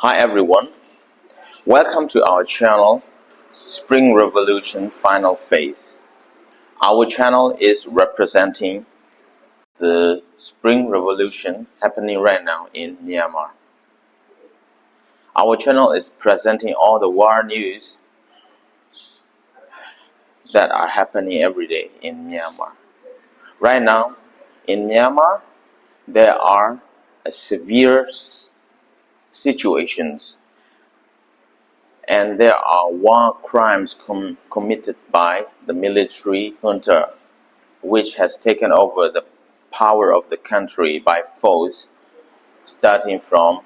Hi everyone, welcome to our channel Spring Revolution Final Phase. Our channel is representing the Spring Revolution happening right now in Myanmar. Our channel is presenting all the war news that are happening every day in Myanmar. Right now in Myanmar, there are severe situations and there are war crimes committed by the military junta, which has taken over the power of the country by force starting from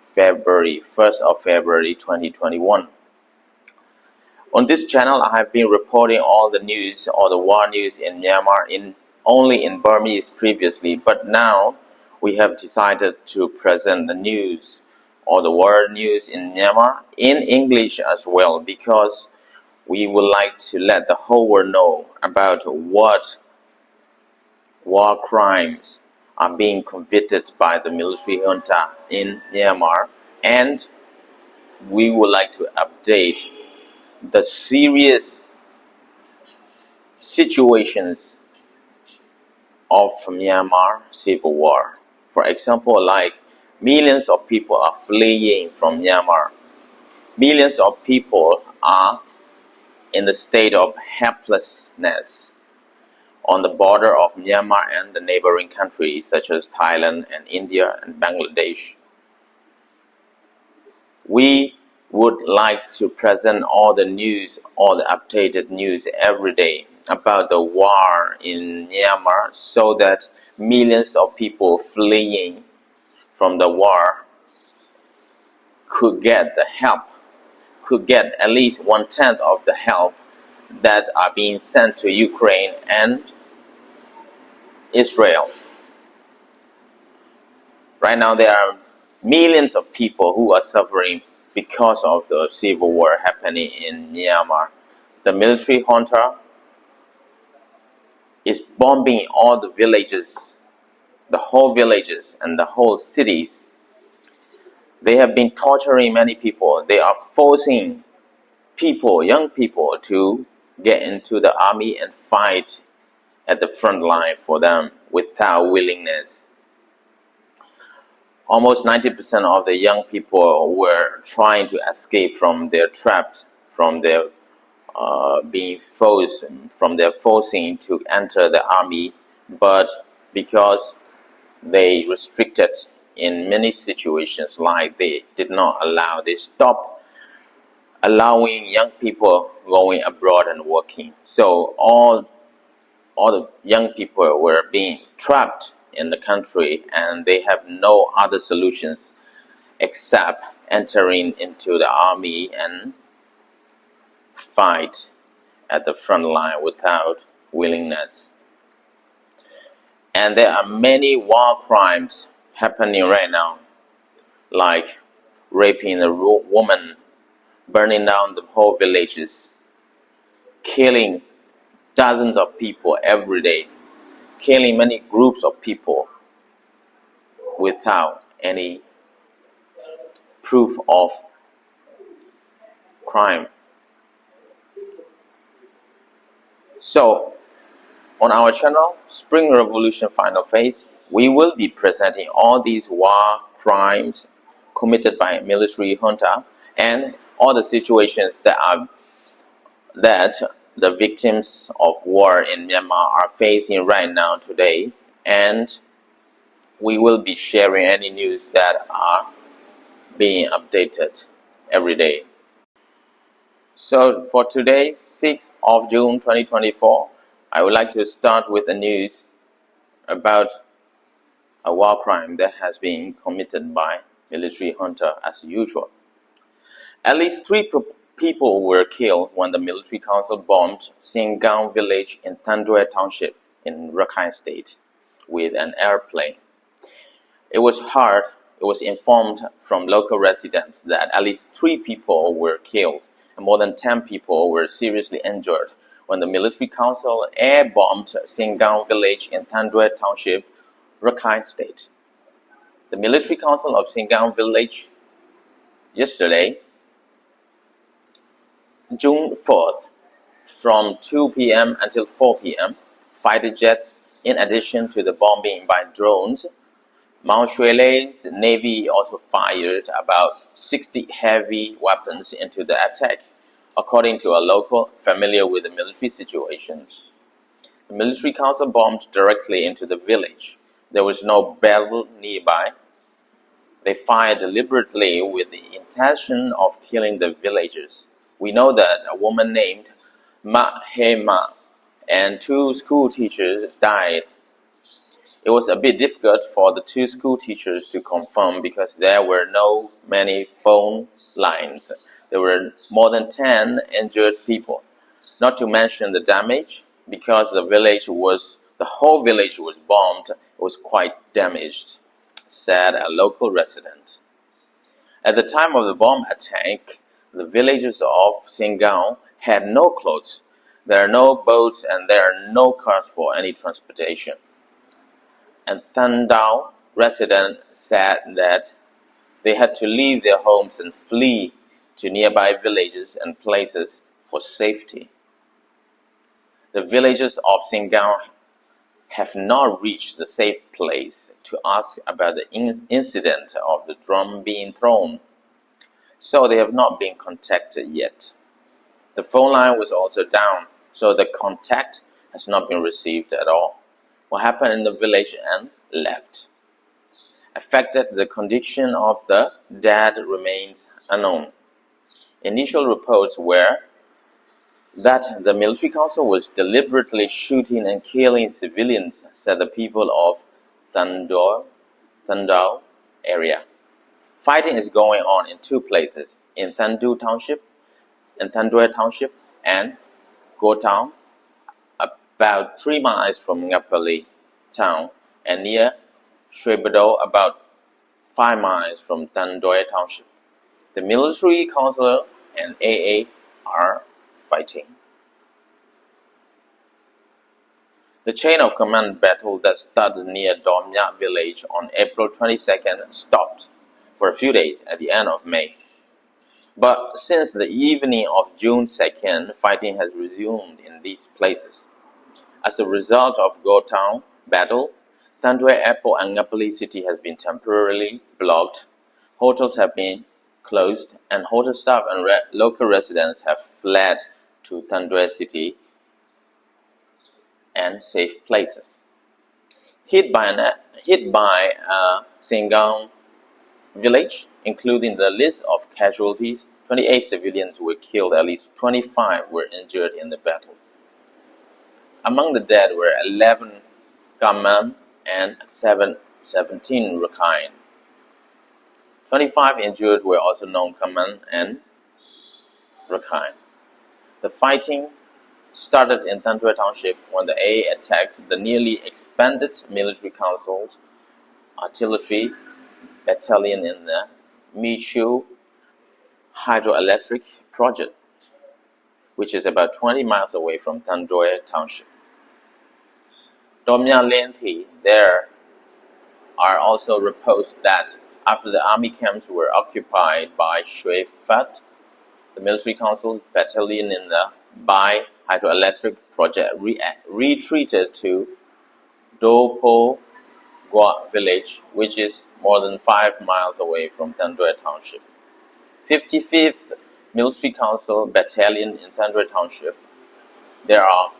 1st of February 2021. On this channel, I have been reporting all the news, all the war news in Myanmar only in Burmese previously, but now we have decided to present the news or the war news in Myanmar in English as well, because we would like to let the whole world know about what war crimes are being committed by the military junta in Myanmar, and we would like to update the serious situations of Myanmar civil war. For example, like millions of people are fleeing from Myanmar. Millions of people are in the state of helplessness on the border of Myanmar and the neighboring countries such as Thailand and India and Bangladesh. We would like to present all the news, all the updated news every day about the war in Myanmar, so that millions of people fleeing from the war could get the help, could get at least 1/10 of the help that are being sent to Ukraine and Israel. Right now there are millions of people who are suffering because of the civil war happening in Myanmar. The military junta is bombing all the villages, the whole villages and the whole cities. They have been torturing many people. They are forcing people, young people, to get into the army and fight at the front line for them without willingness. Almost 90% of the young people were trying to escape from their traps, from their being forced, from their forcing to enter the army, but because they restricted in many situations, like they did not allow, they stopped allowing young people going abroad and working. So all the young people were being trapped in the country, and they have no other solutions except entering into the army and fight at the front line without willingness. And there are many war crimes happening right now, like raping a woman, burning down the whole villages, killing dozens of people every day, killing many groups of people without any proof of crime. So, on our channel, Spring Revolution Final Phase, we will be presenting all these war crimes committed by military junta and all the situations that the victims of war in Myanmar are facing right now today, and we will be sharing any news that are being updated every day. So for today, 6th of June 2024, I would like to start with the news about a war crime that has been committed by military junta as usual. At least 3 people were killed when the military council bombed Singang village in Thandwe Township in Rakhine State with an airplane. It was informed from local residents that at least 3 people were killed and more than 10 people were seriously injured when the military council air-bombed Singang village in Thandwe Township, Rakhine State. The military council of Singang village yesterday, June 4th, from 2 p.m. until 4 p.m., fighter jets, in addition to the bombing by drones, Maushwele's navy also fired about 60 heavy weapons into the attack, according to a local familiar with the military situations. The military council bombed directly into the village. There was no battle nearby. They fired deliberately with the intention of killing the villagers. We know that a woman named Mahema and two school teachers died. It was a bit difficult for the two school teachers to confirm because there were no many phone lines. There were more than 10 injured people. Not to mention the damage, because the whole village was bombed. It was quite damaged, said a local resident. At the time of the bomb attack, the villagers of Singang had no clothes. There are no boats and there are no cars for any transportation. And Tandao residents said that they had to leave their homes and flee to nearby villages and places for safety. The villagers of Singang have not reached the safe place to ask about the incident of the drum being thrown, so they have not been contacted yet. The phone line was also down, so the contact has not been received at all. What happened in the village and left. Affected, the condition of the dead remains unknown. Initial reports were that the military council was deliberately shooting and killing civilians, said the people of Thandao area. Fighting is going on in two places, in Thandue Township, and Go Town, about 3 miles from Ngapali town, and near Shwebado, about 5 miles from Thandoy Township. The military council and AA are fighting. The chain of command battle that started near Domya village on April 22nd stopped for a few days at the end of May. But since the evening of June 2nd, fighting has resumed in these places. As a result of Go Town battle, Thandue Airport and Ngapali City has been temporarily blocked. Hotels have been closed, and hotel staff and local residents have fled to Thandue City and safe places. Hit by Singang village, including the list of casualties, 28 civilians were killed, at least 25 were injured in the battle. Among the dead were 11 gunmen and 17 Rakhine. 25 injured were also non-gunmen and Rakhine. The fighting started in Thandue Township when the AA attacked the nearly expanded military council's artillery battalion in the Michu hydroelectric project, which is about 20 miles away from Thandue Township. Domya Lenthi, there are also reports that after the army camps were occupied by Shui Fat, the military council battalion in the Bai hydroelectric project retreated to Dopo Gua village, which is more than 5 miles away from Thandue Township. 55th Military Council Battalion in Thandue Township. There are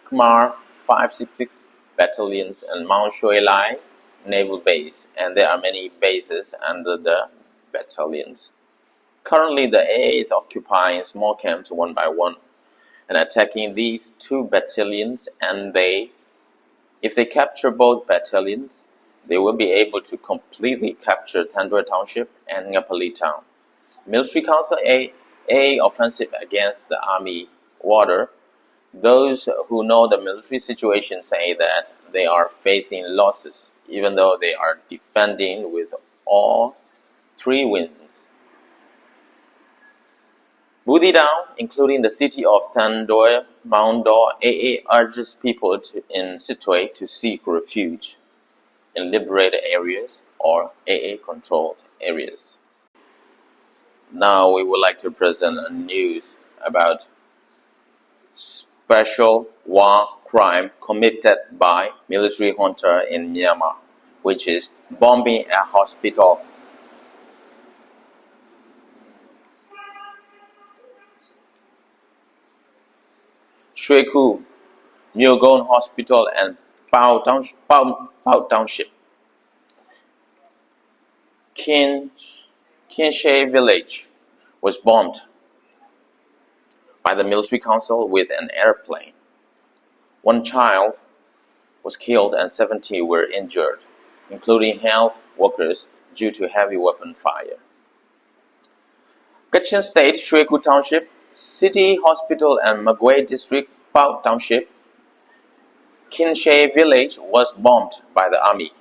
Khmer 566 battalions and Mount Shui Lai Naval Base, and there are many bases under the battalions. Currently, the AA is occupying small camps one by one and attacking these two battalions, and if they capture both battalions, they will be able to completely capture Thandue Township and Ngapali Town. Military Council AA offensive against the army water. Those who know the military situation say that they are facing losses, even though they are defending with all three wins. Budidao, including the city of Thandoi, Mount Dor, AA urges people in Sittwe to seek refuge in liberated areas or AA-controlled areas. Now we would like to present a news about special war crime committed by military junta in Myanmar, which is bombing a hospital. Shueku, Myogon Hospital and Pao Township, Kinshe Village was bombed by the military council with an airplane. One child was killed and 70 were injured, including health workers due to heavy weapon fire. Kachin State, Shueku Township, City Hospital and Magway District, Pao Township, Kinshe Village was bombed by the army.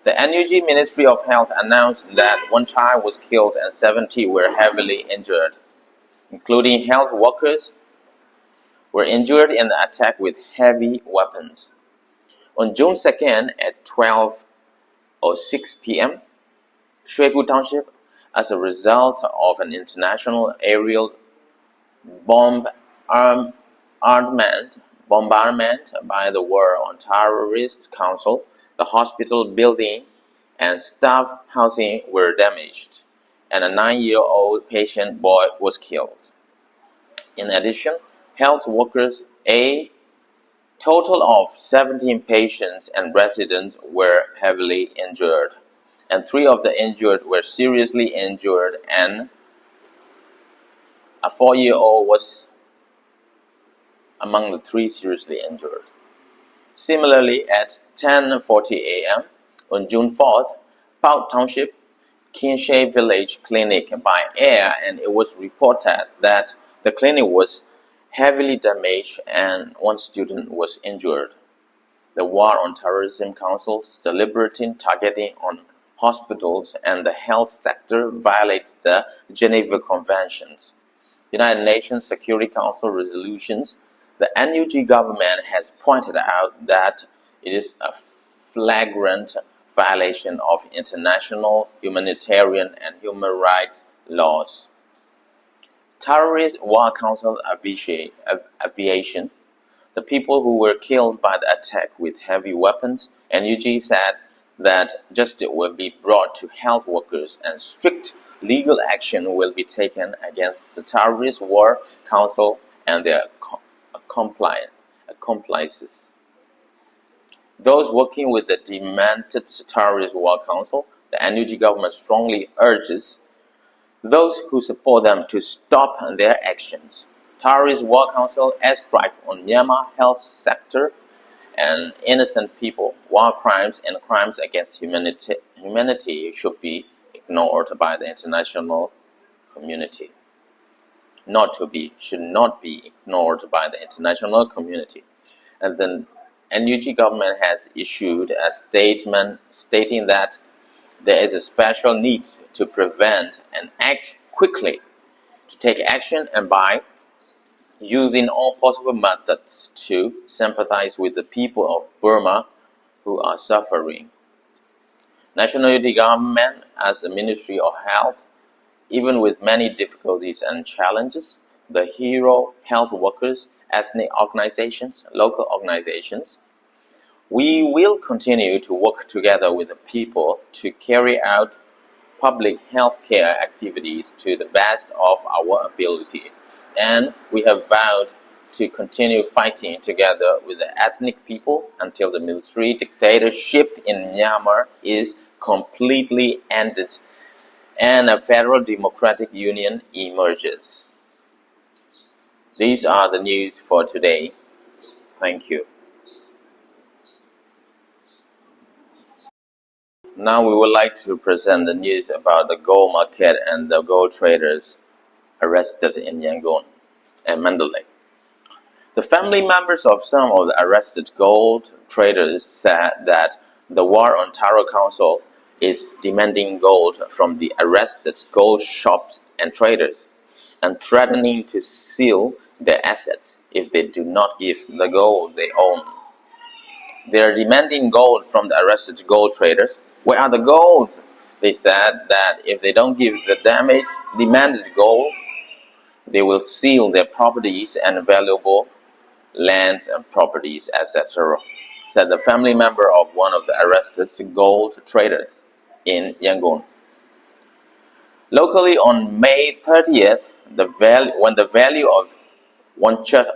The NUG Ministry of Health announced that one child was killed and 70 were heavily injured, including health workers were injured in the attack with heavy weapons. On June 2nd at 12:06 p.m., Shueku Township, as a result of an international aerial bombardment by the War on Terrorists Council, the hospital building and staff housing were damaged, and a 9-year-old patient boy was killed. In addition, health workers, a total of 17 patients and residents were heavily injured, and 3 of the injured were seriously injured, and a 4-year-old was among the 3 seriously injured. Similarly, at 10:40 a.m. on June 4th, Pao Township, Kinshe Village Clinic by air, and it was reported that the clinic was heavily damaged and 1 student was injured. The War on Terrorism Council's deliberate targeting on hospitals and the health sector violates the Geneva Conventions, United Nations Security Council resolutions. The NUG government has pointed out that it is a flagrant violation of international humanitarian and human rights laws. Terrorist War Council Aviation, the people who were killed by the attack with heavy weapons, NUG said that justice will be brought to health workers and strict legal action will be taken against the Terrorist War Council and their accomplices. Those working with the demented Terrorist War Council, the NUG government strongly urges those who support them to stop their actions. Terrorist War Council airstrike on Myanmar health sector and innocent people. War crimes and crimes against humanity should be ignored by the international community. Should not be ignored by the international community. And the NUG government has issued a statement stating that there is a special need to prevent and act quickly, to take action and by using all possible methods to sympathize with the people of Burma who are suffering. National Unity Government as a Ministry of Health, even with many difficulties and challenges, the hero health workers, ethnic organizations, local organizations, we will continue to work together with the people to carry out public health care activities to the best of our ability. And we have vowed to continue fighting together with the ethnic people until the military dictatorship in Myanmar is completely ended and a federal democratic union emerges. These are the news for today. Thank you. Now we would like to present the news about the gold market and the gold traders arrested in Yangon and Mandalay. The family members of some of the arrested gold traders said that the War on Terror Council is demanding gold from the arrested gold shops and traders and threatening to seal their assets if they do not give the gold they own. They are demanding gold from the arrested gold traders. Where are the golds? They said that if they don't give the damage demanded gold, they will seal their properties and valuable lands and properties, etc., said the family member of one of the arrested gold traders in Yangon. Locally, on May 30th, when the value of one chunk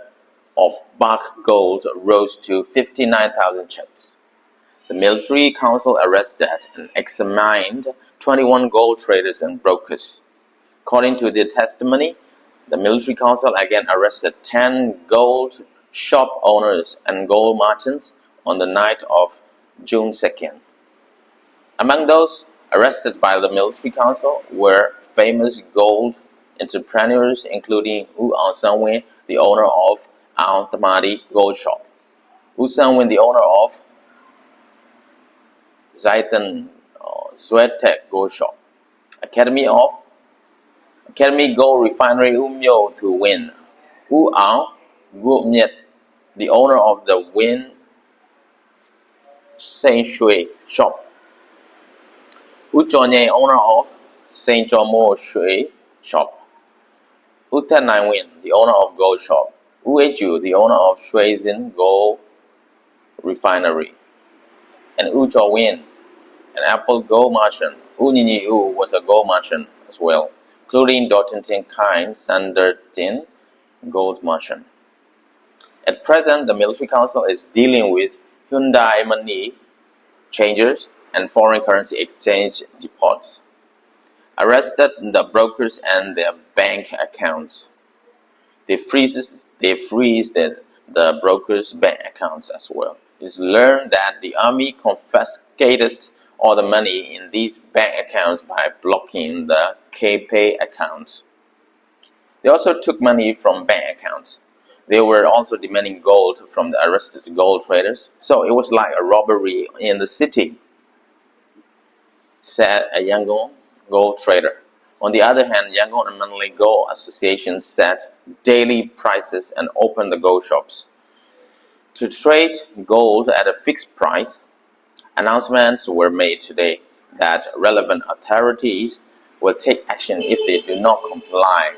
of bark gold rose to 59,000 checks, the military council arrested and examined 21 gold traders and brokers. According to their testimony, the military council again arrested 10 gold shop owners and gold merchants on the night of June 2nd. Among those arrested by the military council were famous gold entrepreneurs including Wu Sang-win, the owner of Al Tamadi Gold Shop, Wu Sang-win, the owner of Zaitan Zuetek Gold Shop, Academy Gold Refinery Myo to Win, Wu Ao Guomyet, the owner of the Win Saint Shui Shop, Wu Zhonye, owner of Saint Jomo Shui Shop, Wu Tenai-win, the owner of Gold Shop, Wu Eju, the owner of Shuizin Gold Refinery, and Wu Zhou-win, an Apple gold merchant. Wu Niniu was a gold merchant as well, including Dotintin Kind Sandertin gold merchant. At present, the military council is dealing with Hyundai money changers and foreign currency exchange depots, arrested the brokers and their bank accounts. They freezed the brokers' bank accounts as well. It's learned that the army confiscated all the money in these bank accounts by blocking the K-Pay accounts. They also took money from bank accounts. They were also demanding gold from the arrested gold traders. So it was like a robbery in the city, said a Yangon gold trader. On the other hand, Yangon and Manly Gold Association set daily prices and opened the gold shops. To trade gold at a fixed price, announcements were made today that relevant authorities will take action if they do not comply